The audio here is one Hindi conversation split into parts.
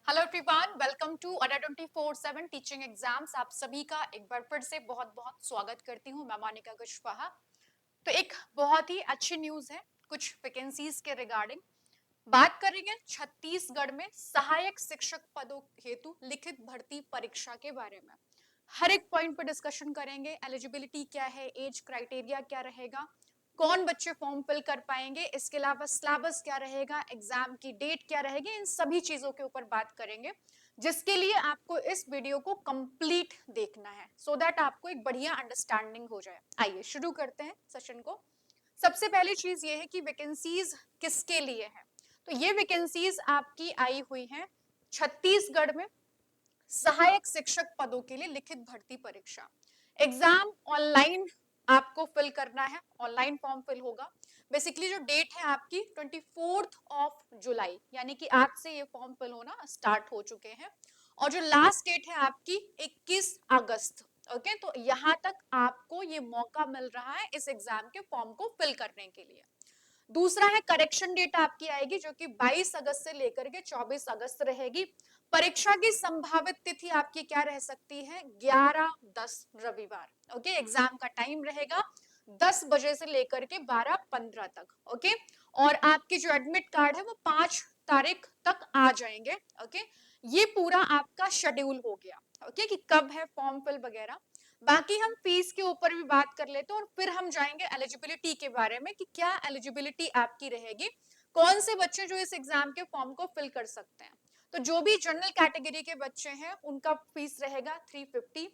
Hello everyone, welcome to Adda 24/7 teaching exams. आप सभी का एक बार फिर से बहुत बहुत स्वागत करती हूँ। मैं मोनिका कुशवाहा। तो एक बहुत ही अच्छी न्यूज है कुछ वैकेंसीज के रिगार्डिंग। बात करेंगे छत्तीसगढ़ में सहायक शिक्षक पदों हेतु लिखित भर्ती परीक्षा के बारे में। हर एक पॉइंट पर डिस्कशन करेंगे। एलिजिबिलिटी क्या है, एज क्राइटेरिया क्या रहेगा, कौन बच्चे फॉर्म फिल कर पाएंगे, इसके अलावा सिलेबस क्या रहेगा, एग्जाम की डेट क्या रहेगी, इन सभी चीजों के ऊपर बात करेंगे, जिसके लिए आपको इस वीडियो को कंप्लीट देखना है सो दैट आपको एक बढ़िया अंडरस्टैंडिंग हो जाए। आइए शुरू करते हैं सेशन को। सबसे पहली चीज ये है कि वैकेंसीज किसके लिए है। तो ये वैकेंसीज आपकी आई हुई हैं छत्तीसगढ़ में सहायक शिक्षक पदों के लिए लिखित भर्ती परीक्षा। एग्जाम ऑनलाइन आपको फिल करना है, ऑनलाइन फॉर्म फिल होगा। बेसिकली जो डेट है आपकी 24 जुलाई, यानी कि आज से ये फॉर्म फिल होना स्टार्ट हो चुके हैं। और जो लास्ट डेट है आपकी 21 अगस्त। ओके, तो यहाँ तक आपको ये मौका मिल रहा है इस एग्जाम के फॉर्म को फिल करने के लिए। दूसरा है करेक्शन डेट आपकी आएगी जो कि 22 अगस्त से लेकर के 24 अगस्त रहेगी। परीक्षा की संभावित तिथि आपकी क्या रह सकती है, 11-10 रविवार। ओके, एग्जाम का टाइम रहेगा 10 बजे से लेकर के 12:15 तक। ओके, और आपके जो एडमिट कार्ड है वो 5 तारीख तक आ जाएंगे। ओके, ये पूरा आपका शेड्यूल हो गया। ओके, कि कब है फॉर्म फिल वगैरह। बाकी हम फीस के ऊपर भी बात कर लेते हैं और फिर हम जाएंगे एलिजिबिलिटी के बारे में कि क्या एलिजिबिलिटी आपकी रहेगी, कौन से बच्चे जो इस एग्जाम के फॉर्म को फिल कर सकते हैं। तो जो भी जनरल कैटेगरी के बच्चे हैं उनका फीस रहेगा 350।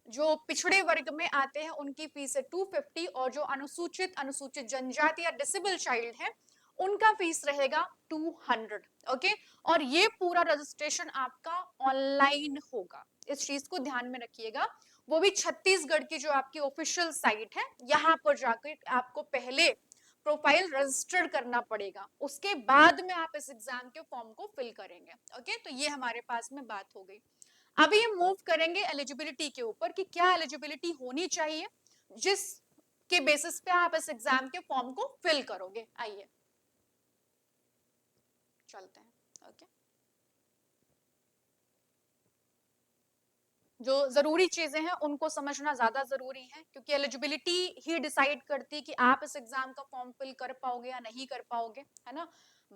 जो पिछड़े वर्ग में आते हैं उनकी फीस है 250। और जो अनुसूचित अनुसूचित जनजाति या डिसेबल चाइल्ड है उनका फीस रहेगा 200। ओके, और ये पूरा रजिस्ट्रेशन आपका ऑनलाइन होगा, इस चीज को ध्यान में रखिएगा। वो भी छत्तीसगढ़ की जो आपकी ऑफिशियल साइट है, यहाँ पर जाकर आपको पहले प्रोफाइल रजिस्टर करना पड़ेगा, उसके बाद में आप इस एग्जाम के फॉर्म को फिल करेंगे। ओके, तो ये हमारे पास में बात हो गई। अभी हम मूव करेंगे एलिजिबिलिटी के ऊपर कि क्या एलिजिबिलिटी होनी चाहिए जिस के बेसिस पे आप इस एग्जाम के फॉर्म को फिल करोगे। आइए चलते हैं। ओके, जो जरूरी चीजें हैं उनको समझना ज्यादा जरूरी है, क्योंकि एलिजिबिलिटी ही डिसाइड करती है कि आप इस एग्जाम का फॉर्म फिल कर पाओगे या नहीं कर पाओगे, है ना।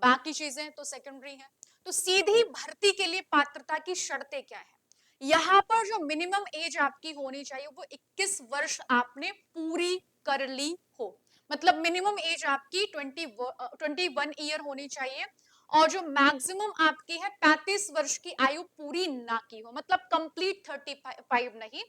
बाकी चीजें तो सेकेंडरी हैं। तो सीधी भर्ती के लिए पात्रता की शर्तें क्या है। यहाँ पर जो मिनिमम एज आपकी होनी चाहिए वो 21 वर्ष आपने पूरी कर ली हो। मतलब मिनिमम एज आपकी 21 ईयर होनी चाहिए। और जो मैक्सिमम आपकी है 35 वर्ष की आयु पूरी ना की हो, मतलब कंप्लीट 35 नहीं,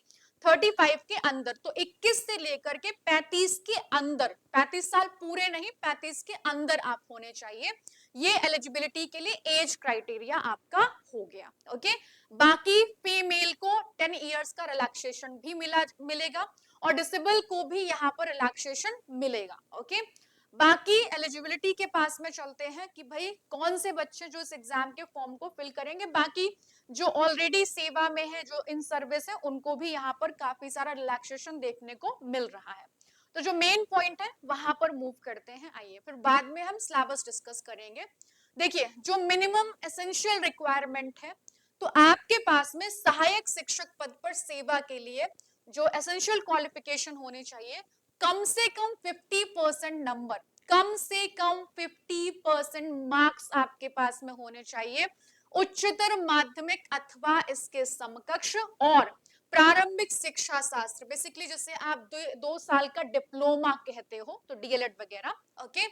35 के अंदर। तो 21 से लेकर के 35 के अंदर, 35 साल पूरे नहीं, 35 के अंदर आप होने चाहिए। ये एलिजिबिलिटी के लिए एज क्राइटेरिया आपका हो गया। ओके, बाकी फीमेल को 10 इयर्स का रिलैक्सेशन भी मिलेगा और डिसेबल को भी यहाँ पर रिलैक्सेशन मिलेगा। ओके, बाकी एलिजिबिलिटी के पास में चलते हैं कि भाई कौन से बच्चे जो इस एग्जाम के फॉर्म को फिल करेंगे। बाकी जो ऑलरेडी सेवा में है, जो इन सर्विस है, उनको भी यहाँ पर काफी सारा रिलैक्सेशन देखने को मिल रहा है। तो जो मेन पॉइंट है वहां पर मूव करते हैं। आइए, फिर बाद में हम सिलेबस डिस्कस करेंगे। देखिए, जो मिनिमम एसेंशियल रिक्वायरमेंट है, तो आपके पास में सहायक शिक्षक पद पर सेवा के लिए जो एसेंशियल क्वालिफिकेशन होनी चाहिए, कम से कम 50% नंबर, कम से कम 50% मार्क्स आपके पास में होने चाहिए उच्चतर माध्यमिक अथवा इसके समकक्ष। और प्रारंभिक शिक्षा शास्त्र, बेसिकली जैसे आप 2 साल का डिप्लोमा कहते हो, तो डीएलएड वगैरह। ओके,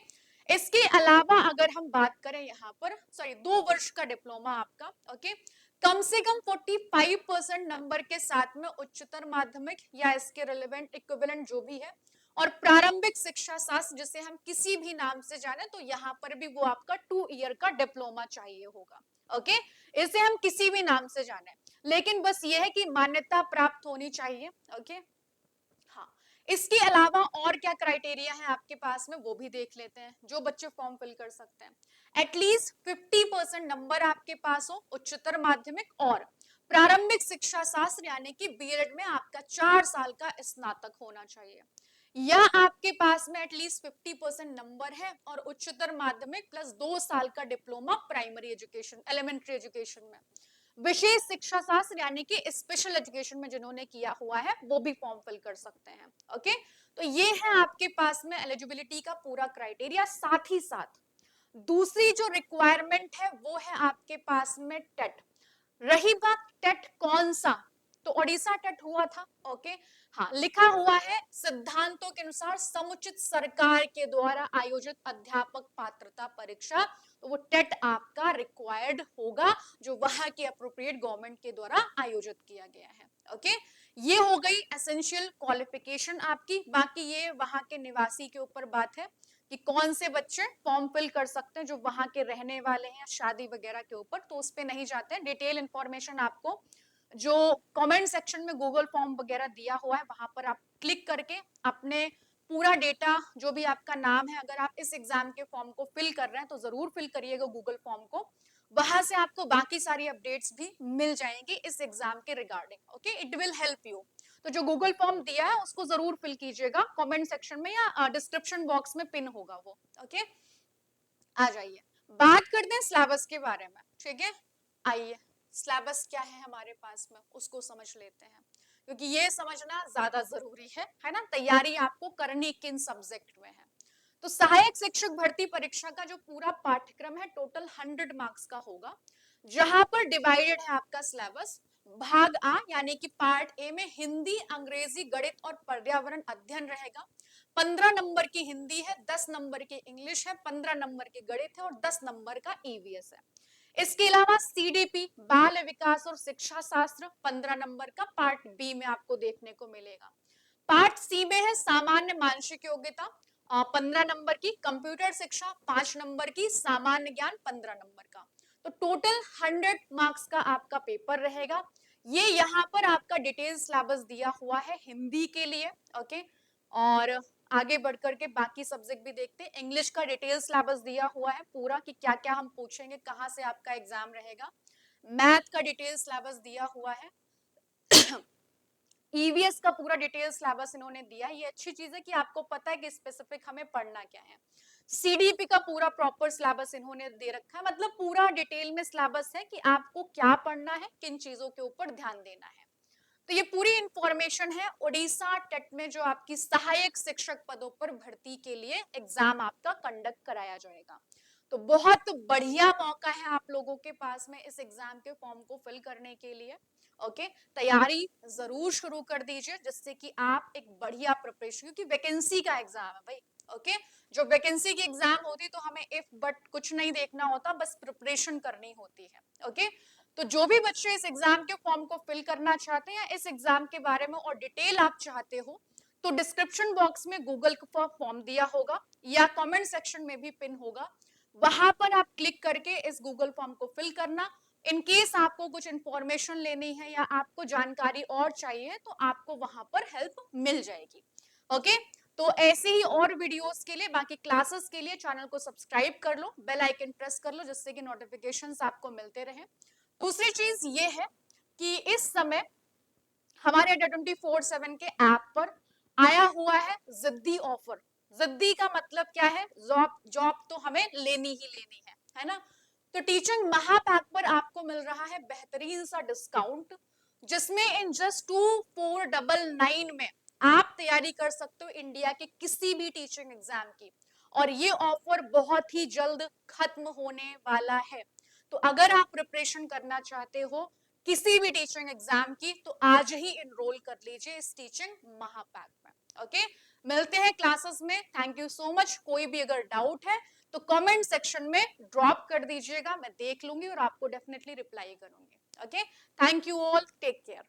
इसके अलावा अगर हम बात करें यहाँ पर, सॉरी, 2 वर्ष का डिप्लोमा आपका। ओके, कम से कम 45% नंबर के साथ में उच्चतर माध्यमिक या इसके रिलेवेंट इक्विवेलेंट जो भी है। और प्रारंभिक शिक्षा शास्त्र जिसे हम किसी भी नाम से जाने, तो यहाँ पर भी वो आपका 2 ईयर का डिप्लोमा चाहिए होगा। ओके, इसे हम किसी भी नाम से जाने, लेकिन बस ये है कि मान्यता प्राप्त होनी चाहिए। ओके, हाँ, इसके अलावा और क्या क्राइटेरिया है आपके पास में वो भी देख लेते हैं जो बच्चे फॉर्म फिल कर सकते हैं। एटलीस्ट 50% नंबर आपके पास हो उच्चतर माध्यमिक और प्रारंभिक शिक्षा शास्त्र यानी कि बीएड में आपका 4 साल का स्नातक होना चाहिए, या आपके पास में एटलीस्ट 50% नंबर है और उच्चतर माध्यमिक प्लस 2 साल का diploma primary education, elementary education में। विशेष शिक्षा शास्त्र यानी कि स्पेशल एजुकेशन में जिन्होंने किया हुआ है वो भी फॉर्म फिल कर सकते हैं। ओके, तो ये है आपके पास में एलिजिबिलिटी का पूरा क्राइटेरिया। साथ ही साथ दूसरी जो रिक्वायरमेंट है वो है आपके पास में टेट। रही बात टेट कौन सा, तो ओडिशा टेट हुआ था। ओके, हाँ लिखा हुआ है सिद्धांतों के अनुसार समुचित सरकार के द्वारा आयोजित अध्यापक पात्रता परीक्षा, तो वो टेट आपका रिक्वायर्ड होगा जो वहां की अप्रोप्रिएट गवर्नमेंट के द्वारा आयोजित किया गया है। ओके, ये हो गई एसेंशियल क्वालिफिकेशन आपकी। बाकी ये वहां के निवासी के ऊपर बात है कि कौन से बच्चे फॉर्म फिल कर सकते हैं जो वहां के रहने वाले हैं, शादी वगैरह के ऊपर, तो उस पे नहीं जाते हैं। डिटेल इंफॉर्मेशन आपको जो कमेंट सेक्शन में गूगल फॉर्म वगैरह दिया हुआ है वहां पर आप क्लिक करके अपने पूरा डेटा जो भी आपका नाम है, अगर आप इस एग्जाम के फॉर्म को फिल कर रहे हैं तो जरूर फिल करिएगा गूगल फॉर्म को। वहां से आपको बाकी सारी अपडेट्स भी मिल जाएंगी इस एग्जाम के regarding. Okay, it will help you. तो जो गूगल फॉर्म दिया है उसको जरूर फिल कीजिएगा, कमेंट सेक्शन में या डिस्क्रिप्शन बॉक्स में पिन होगा वो। ओके, आ जाइए बात करते हैं सिलेबस के बारे में। ठीक है, आइए सिलेबस क्या है हमारे पास में उसको समझ लेते हैं, क्योंकि ये समझना ज्यादा जरूरी है ना। तैयारी आपको करनी किन सब्जेक्ट में है। तो सहायक शिक्षक भर्ती परीक्षा का जो पूरा पाठ्यक्रम है टोटल 100 मार्क्स का होगा, जहां पर डिवाइडेड है आपका सिलेबस। भाग आ यानी कि पार्ट ए में हिंदी, अंग्रेजी, गणित और पर्यावरण अध्ययन रहेगा। 15 नंबर की हिंदी है, 10 नंबर की इंग्लिश है, 15 नंबर की गणित है और 10 नंबर का ईवीएस है। इसके अलावा सीडीपी बाल विकास और शिक्षा शास्त्र 15 नंबर का पार्ट बी में आपको देखने को मिलेगा। पार्ट सी में है सामान्य मानसिक योग्यता 15 नंबर की, कंप्यूटर शिक्षा 5 नंबर की, सामान्य ज्ञान 15 नंबर का। तो टोटल 100 मार्क्स का आपका पेपर रहेगा। ये यहाँ पर आपका डिटेल सिलेबस दिया हुआ है हिंदी के लिए। ओके, और आगे बढ़कर के बाकी सब्जेक्ट भी देखते हैं। इंग्लिश का डिटेल सिलेबस दिया हुआ है पूरा कि क्या क्या हम पूछेंगे, कहाँ से आपका एग्जाम रहेगा। मैथ का डिटेल सिलेबस दिया हुआ है। ईवीएस का पूरा डिटेल सिलेबस इन्होंने दिया है। ये अच्छी चीज है कि आपको पता है कि स्पेसिफिक हमें पढ़ना क्या है। सीडीपी का पूरा प्रॉपर सिलेबस इन्होंने दे रखा है, मतलब पूरा डिटेल में सिलेबस है कि आपको क्या पढ़ना है, किन चीजों के ऊपर ध्यान देना है। तो ये पूरी इंफॉर्मेशन है ओडिशा टेट में जो आपकी सहायक शिक्षक पदों पर भर्ती के लिए एग्जाम आपका कंडक्ट कराया जाएगा। तो बहुत बढ़िया मौका है आप लोगों के पास में इस एग्जाम के फॉर्म को फिल करने के लिए। ओके, तैयारी जरूर शुरू कर दीजिए जिससे कि आप एक बढ़िया प्रिपरेशन, क्योंकि वैकेंसी का एग्जाम है भाई। ओके, जो वैकेंसी की एग्जाम होती तो हमें इफ बट कुछ नहीं देखना होता, बस प्रिपरेशन करनी होती है। ओके, तो जो भी बच्चे इस एग्जाम के फॉर्म को फिल करना चाहते हैं या इस एग्जाम के बारे में और डिटेल आप चाहते हो, तो डिस्क्रिप्शन बॉक्स में गूगल का फॉर्म दिया होगा या कमेंट सेक्शन में भी पिन होगा, वहां पर आप क्लिक करके इस गूगल फॉर्म को फिल करना। इन केस आपको कुछ इंफॉर्मेशन लेनी है या आपको जानकारी और चाहिए तो आपको वहां पर हेल्प मिल जाएगी। ओके, तो ऐसे ही और वीडियोस के लिए, बाकी क्लासेस के लिए चैनल को सब्सक्राइब कर लो, बेल आइकन प्रेस कर लो जिससे कि नोटिफिकेशंस आपको मिलते रहे। दूसरी चीज ये है कि इस समय हमारे अड्डा 24/7 के ऐप पर आया हुआ है जिद्दी ऑफर। जिद्दी का मतलब क्या है, जॉब जॉब तो हमें लेनी ही लेनी है ना। तो टीचिंग महापैक पर आपको मिल रहा है बेहतरीन सा डिस्काउंट, जिसमें इन जस्ट 2499 में आप तैयारी कर सकते हो इंडिया के किसी भी टीचिंग एग्जाम की। और ये ऑफर बहुत ही जल्द खत्म होने वाला है। तो अगर आप प्रिपरेशन करना चाहते हो किसी भी टीचिंग एग्जाम की तो आज ही एनरोल कर लीजिए इस टीचिंग महापैक में। ओके, मिलते हैं क्लासेस में। Thank you so much. कोई भी अगर डाउट है तो कमेंट सेक्शन में ड्रॉप कर दीजिएगा, मैं देख लूंगी और आपको डेफिनेटली रिप्लाई करूंगी। Okay, thank you all, take care.